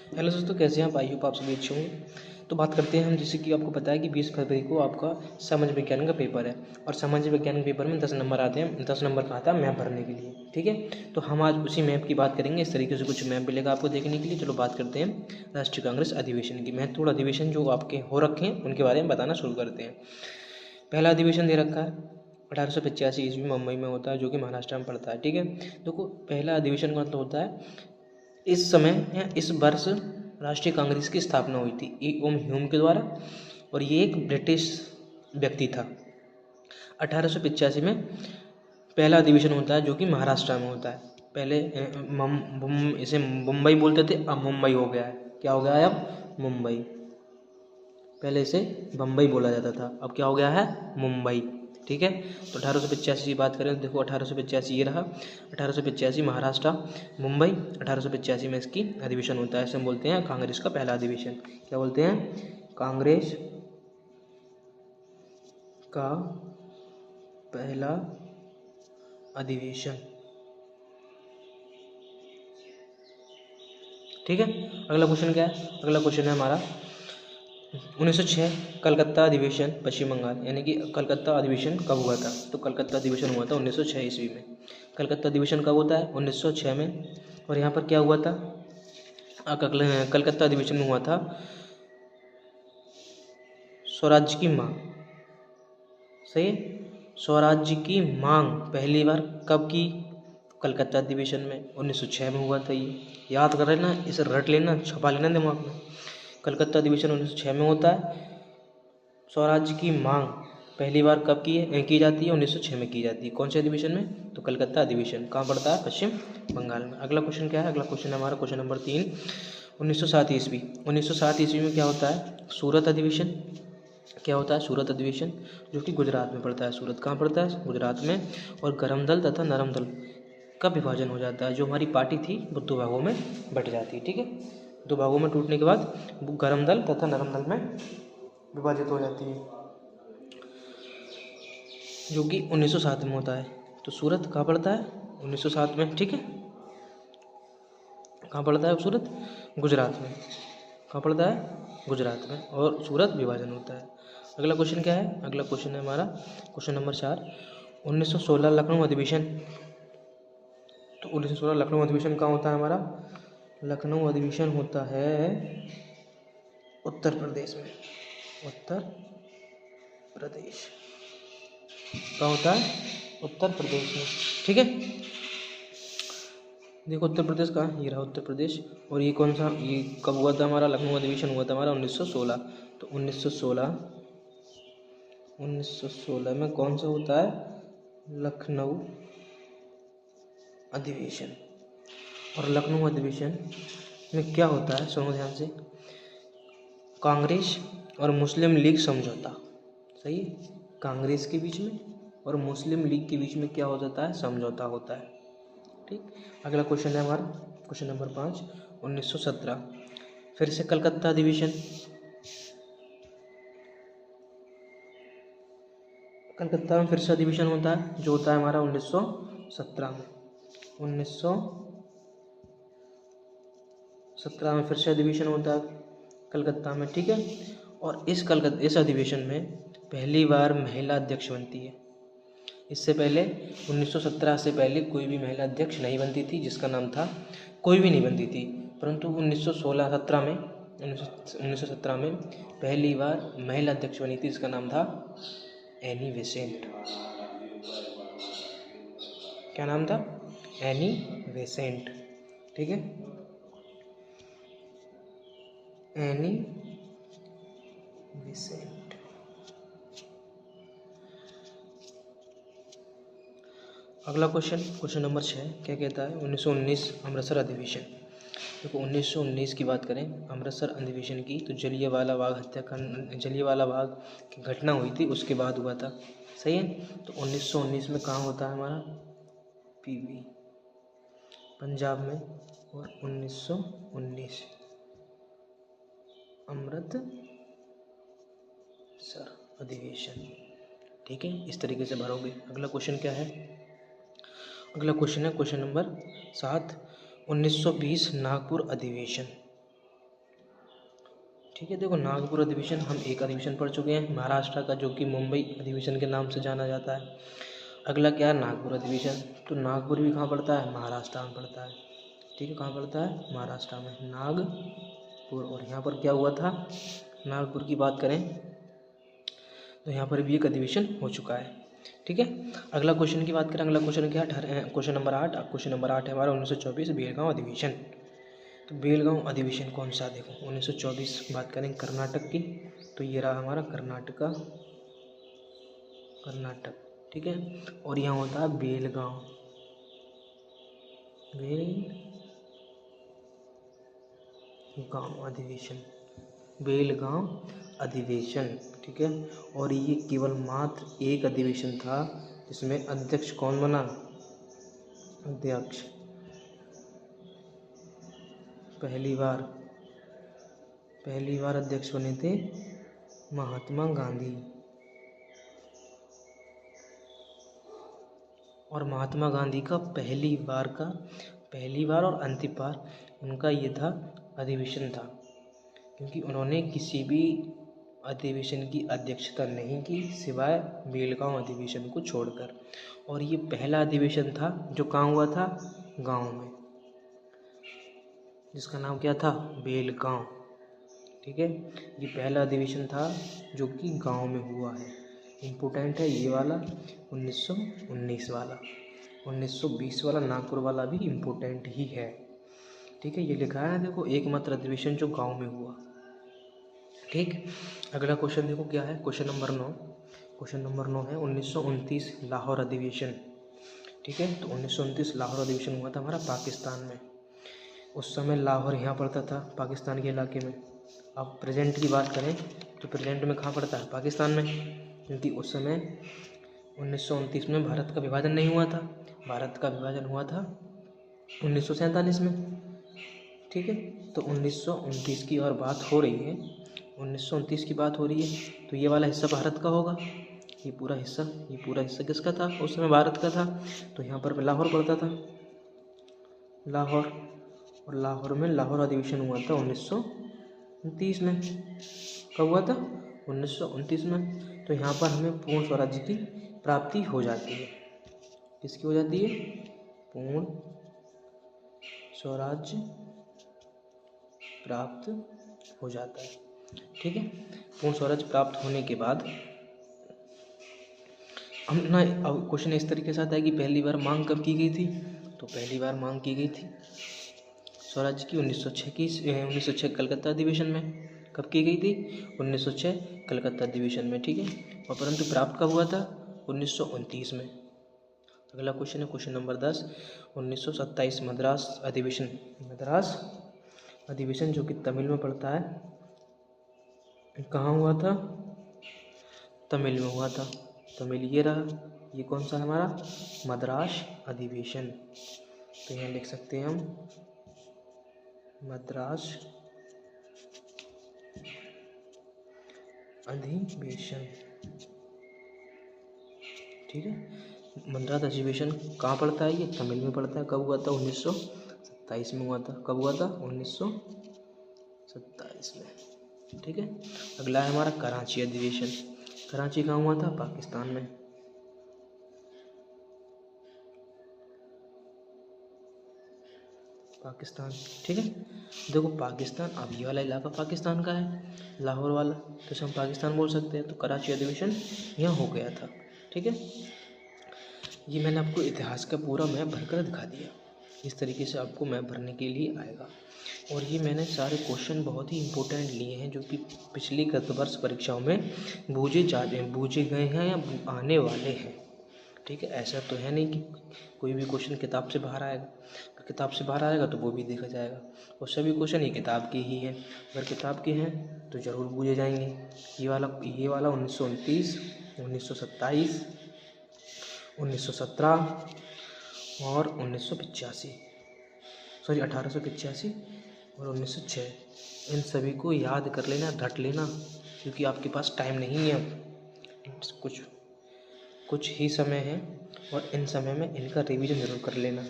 Hello दोस्तों, कैसे हैं आप? आई होप आप सभी अच्छे होंगे। तो बात करते हैं हम, जैसे कि आपको पता है कि 20 फरवरी को आपका समाज विज्ञान का पेपर है और समाज विज्ञान के पेपर में 10 नंबर आते हैं। 10 नंबर का आता है मैप भरने के लिए, ठीक है। तो हम आज उसी मैप की बात करेंगे। इस तरीके से कुछ मैप मिलेगा आपको देखने के लिए। चलो बात करते हैं राष्ट्रीय कांग्रेस अधिवेशन की। महत्वपूर्ण अधिवेशन जो आपके हो रखे हैं उनके बारे में बताना शुरू करते हैं। पहला अधिवेशन दे रखा है 1885 ईस्वी मुंबई में होता है, जो कि महाराष्ट्र में पड़ता है, ठीक है। देखो, पहला अधिवेशन का मतलब होता है इस समय या इस वर्ष राष्ट्रीय कांग्रेस की स्थापना हुई थी ई ओम ह्यूम के द्वारा, और ये एक ब्रिटिश व्यक्ति था। 1885 में पहला अधिवेशन होता है जो कि महाराष्ट्र में होता है। पहले इसे मुंबई बोलते थे, अब मुंबई हो गया है। क्या हो गया है अब? मुंबई। पहले इसे बम्बई बोला जाता था, अब क्या हो गया है? मुंबई, ठीक है। तो 1885 की बात करें तो देखो 1885 ये रहा। 1885 महाराष्ट्र मुंबई। 1885 में इसकी अधिवेशन होता है। इसे हम बोलते हैं कांग्रेस का पहला अधिवेशन। क्या बोलते हैं? कांग्रेस का पहला अधिवेशन, ठीक है। अगला क्वेश्चन क्या है? अगला क्वेश्चन है हमारा 1906 कलकत्ता अधिवेशन पश्चिम बंगाल, यानी कि कलकत्ता अधिवेशन कब हुआ था? तो कलकत्ता अधिवेशन हुआ था 1906 ईस्वी में। कलकत्ता अधिवेशन कब होता है? 1906 में। और यहाँ पर क्या हुआ था? कलकत्ता अधिवेशन में हुआ था स्वराज्य की मांग, सही है। स्वराज्य की मांग पहली बार कब की? कलकत्ता अधिवेशन में 1906 में हुआ था। ये याद कर लेना, इसे रट लेना, छपा लेना दिमाग में। कलकत्ता अधिवेशन 1906 में होता है। स्वराज्य की मांग पहली बार कब की जाती है? 1906 में की जाती है। कौन से अधिवेशन में? तो कलकत्ता अधिवेशन। कहाँ पड़ता है? पश्चिम बंगाल में। अगला क्वेश्चन क्या है? अगला क्वेश्चन है हमारा क्वेश्चन नंबर 3, 1907 ईस्वी। 1907 ईस्वी में क्या होता है? सूरत अधिवेशन। क्या होता है? सूरत अधिवेशन, जो कि गुजरात में पड़ता है। सूरत कहाँ पड़ता है? गुजरात में। और गरम दल तथा नरम दल का विभाजन हो जाता है। जो हमारी पार्टी थी वो दो भागों में बट जाती है, ठीक है। दो भागों में टूटने के बाद गरम दल तथा नरम दल में विभाजित हो जाती है, जो कि 1907 में होता है। तो सूरत कहाँ पड़ता है? 1907 में, ठीक है। कहाँ पड़ता है सूरत? गुजरात में। कहाँ पड़ता है? गुजरात में। और सूरत विभाजन होता है। अगला क्वेश्चन क्या है? अगला क्वेश्चन है हमारा क्वेश्चन नंबर 4, 1916 लखनऊ अधिवेशन। तो 1916 लखनऊ अधिवेशन कहाँ होता है हमारा? लखनऊ अधिवेशन होता है उत्तर प्रदेश में। उत्तर प्रदेश कहाँ होता है? उत्तर प्रदेश में, ठीक है। देखो उत्तर प्रदेश कहाँ? ये रहा उत्तर प्रदेश। और ये कौन सा, ये कब हुआ था हमारा? लखनऊ अधिवेशन हुआ था हमारा 1916। तो 1916 में कौन सा होता है? लखनऊ अधिवेशन। और लखनऊ अधिवेशन में क्या होता है? सुनो ध्यान से। कांग्रेस और मुस्लिम लीग समझौता, सही है। कांग्रेस के बीच में और मुस्लिम लीग के बीच में क्या हो जाता है? समझौता होता है, ठीक। अगला क्वेश्चन है हमारा क्वेश्चन नंबर 5, 1917 फिर से कलकत्ता अधिवेशन। कलकत्ता में फिर से अधिवेशन होता है, जो होता है हमारा 1917 में। 1917 में फिर से अधिवेशन होता है कलकत्ता में, ठीक है। और इस अधिवेशन में पहली बार महिला अध्यक्ष बनती है। इससे पहले 1917 से पहले कोई भी महिला अध्यक्ष नहीं बनती थी, जिसका नाम था, कोई भी नहीं बनती थी। परंतु 1917 में पहली बार महिला अध्यक्ष बनी थी, जिसका नाम था एनी बेसेंट। क्या नाम था? एनी बेसेंट, ठीक है। Annie Besant. अगला क्वेश्चन नंबर 6 क्या कहता है? 1919 अमृतसर अधिवेशन। देखो 1919 की बात करें अमृतसर अधिवेशन की, तो जलियांवाला बाग की घटना हुई थी, उसके बाद हुआ था, सही है। तो 1919 में कहाँ होता है हमारा? पीवी पंजाब में। और 1919 अमृतसर अधिवेशन, ठीक है। इस तरीके से भरोगे। अगला क्वेश्चन क्या है? अगला क्वेश्चन है क्वेश्चन नंबर 7, 1920 नागपुर अधिवेशन। ठीक है। देखो नागपुर अधिवेशन हम एक अधिवेशन पढ़ चुके हैं महाराष्ट्र का, जो कि मुंबई अधिवेशन के नाम से जाना जाता है। अगला क्या है, नागपुर अधिवेशन। तो नागपुर भी कहाँ पड़ता है, महाराष्ट्र में पड़ता है। ठीक है, कहाँ पड़ता है, महाराष्ट्र में नागपुर। और यहाँ पर क्या हुआ था, नागपुर की बात करें तो यहाँ पर भी एक अधिवेशन हो चुका है। ठीक है, अगला क्वेश्चन की बात करें। अगला क्वेश्चन क्या है, क्वेश्चन नंबर 8। क्वेश्चन नंबर 8 है हमारा 1924 बेलगांव अधिवेशन। तो बेलगांव अधिवेशन कौन सा, देखो 1924 बात करें कर्नाटक की, तो ये रहा हमारा कर्नाटक। ठीक है, और यहाँ होता है बेलगांव अधिवेशन, बेलगांव अधिवेशन। ठीक है, और ये केवल मात्र एक अधिवेशन था जिसमें अध्यक्ष कौन बना, अध्यक्ष पहली बार अध्यक्ष बने थे महात्मा गांधी। और महात्मा गांधी का पहली बार और अंतिम बार उनका ये था अधिवेशन था, क्योंकि उन्होंने किसी भी अधिवेशन की अध्यक्षता नहीं की सिवाय बेलगांव अधिवेशन को छोड़कर। और ये पहला अधिवेशन था जो कहाँ हुआ था, गांव में, जिसका नाम क्या था, बेलगांव। ठीक है, ये पहला अधिवेशन था जो कि गांव में हुआ है। इम्पोर्टेंट है ये वाला 1919 वाला। 1920 वाला नागपुर वाला भी इम्पोर्टेंट ही है। ठीक है, ये लिखा है ना, देखो एकमात्र अधिवेशन जो गांव में हुआ। ठीक, अगला क्वेश्चन देखो क्या है, क्वेश्चन नंबर 9। क्वेश्चन नंबर 9 है 1929 लाहौर अधिवेशन। ठीक है, तो 1929 लाहौर अधिवेशन हुआ था हमारा पाकिस्तान में। उस समय लाहौर यहाँ पड़ता था पाकिस्तान के इलाके में। अब प्रेजेंट की बात करें तो प्रेजेंट में कहाँ पड़ता है, पाकिस्तान में, क्योंकि उस समय 1929 में भारत का विभाजन नहीं हुआ था। भारत का विभाजन हुआ था 1947 में। ठीक है, तो 1929 की और बात हो रही है, 1929 की बात हो रही है, तो ये वाला हिस्सा भारत का होगा। ये पूरा हिस्सा किसका था, उस समय भारत का था। तो यहाँ पर लाहौर पड़ता था, लाहौर। और लाहौर में लाहौर अधिवेशन हुआ था 1929 में। कब हुआ था, 1929 में। तो यहाँ पर हमें पूर्ण स्वराज्य की प्राप्ति हो जाती है। किसकी हो जाती है, पूर्ण स्वराज्य प्राप्त हो जाता है। ठीक है, पूर्ण स्वराज्य प्राप्त होने के बाद हम ना, अब क्वेश्चन इस तरीके से आता है कि पहली बार मांग कब की गई थी। तो पहली बार मांग की गई थी स्वराज्य की 1906 कलकत्ता अधिवेशन में। कब की गई थी, 1906 कलकत्ता अधिवेशन में। ठीक है, और परंतु प्राप्त कब हुआ था, 1929 में। अगला क्वेश्चन है क्वेश्चन नंबर 10। 1927 मद्रास अधिवेशन जो कि तमिल में पड़ता है, कहाँ हुआ था, तमिल में हुआ था। तमिल ये रहा, ये कौन सा है हमारा, मद्रास अधिवेशन। तो यहाँ लिख सकते हैं हम मद्रास अधिवेशन। ठीक है, मद्रास अधिवेशन कहाँ पड़ता है, ये तमिल में पड़ता है। कब हुआ था, 1927 में हुआ था। कब हुआ था, 1927 में। ठीक है, अगला है हमारा कराची अधिवेशन। कराची कहाँ हुआ था, पाकिस्तान में। पाकिस्तान। ठीक है, देखो पाकिस्तान, अब ये वाला इलाका पाकिस्तान का है, लाहौर वाला, तो इसे हम पाकिस्तान बोल सकते हैं। तो कराची अधिवेशन यहाँ हो गया था। ठीक है, ये मैंने आपको इतिहास का पूरा मैप भरकर दिखा दिया। इस तरीके से आपको मैप भरने के लिए आएगा। और ये मैंने सारे क्वेश्चन बहुत ही इंपॉर्टेंट लिए हैं जो कि पिछली गत वर्ष परीक्षाओं में बूझे गए हैं या आने वाले हैं। ठीक है, ऐसा तो है नहीं कि कोई भी क्वेश्चन किताब से बाहर आएगा। अगर किताब से बाहर आएगा तो वो भी देखा जाएगा, और सभी क्वेश्चन ये किताब के ही हैं। अगर किताब के हैं तो ज़रूर पूछे जाएंगे। ये वाला 1929, 1927, 1917 और 1885 और 1906, इन सभी को याद कर लेना, रट लेना, क्योंकि आपके पास टाइम नहीं है अब, कुछ ही समय है, और इन समय में इनका रिवीजन जरूर कर लेना।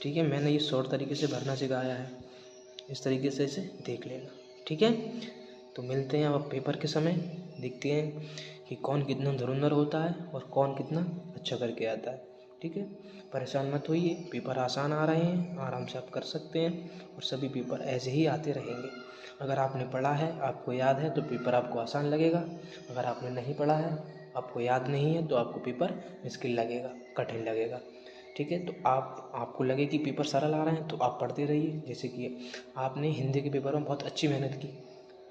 ठीक है, मैंने ये शॉर्ट तरीके से भरना सिखाया है, इस तरीके से इसे देख लेना। ठीक है, तो मिलते हैं अब पेपर के समय, देखते हैं कि कौन कितना धुरंधर होता है और कौन कितना अच्छा करके आता है। ठीक है, परेशान मत होइए, पेपर आसान आ रहे हैं, आराम से आप कर सकते हैं और सभी पेपर ऐसे ही आते रहेंगे। अगर आपने पढ़ा है, आपको याद है, तो पेपर आपको आसान लगेगा। अगर आपने नहीं पढ़ा है, आपको याद नहीं है, तो आपको पेपर मुश्किल लगेगा, कठिन लगेगा। ठीक है, तो आपको लगे कि पेपर सरल आ रहे हैं तो आप पढ़ते रहिए। जैसे कि आपने हिंदी के पेपर में बहुत अच्छी मेहनत की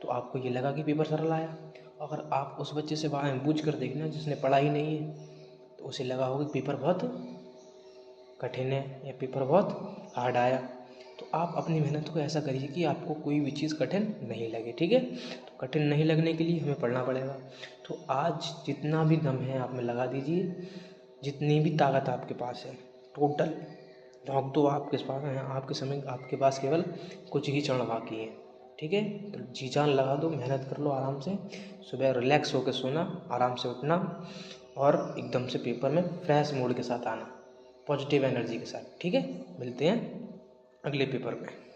तो आपको ये लगा कि पेपर सरल आया। अगर आप उस बच्चे से पूछ कर देखना जिसने पढ़ा ही नहीं है, तो उसे लगा होगा कि पेपर बहुत कठिन है या पेपर बहुत हार्ड आया। तो आप अपनी मेहनत को ऐसा करिए कि आपको कोई भी चीज़ कठिन नहीं लगे। ठीक है, तो कठिन नहीं लगने के लिए हमें पढ़ना पड़ेगा। तो आज जितना भी दम है आप में लगा दीजिए, जितनी भी ताकत आपके पास है टोटल झोंक दो आपके पास है। आपके पास केवल कुछ ही क्षण बाकी है। ठीक है, तो जी जान लगा दो, मेहनत कर लो आराम से। सुबह रिलैक्स होकर सोना, आराम से उठना और एकदम से पेपर में फ्रेश मूड के साथ आना, पॉजिटिव एनर्जी के साथ। ठीक है, मिलते हैं अगले पेपर में।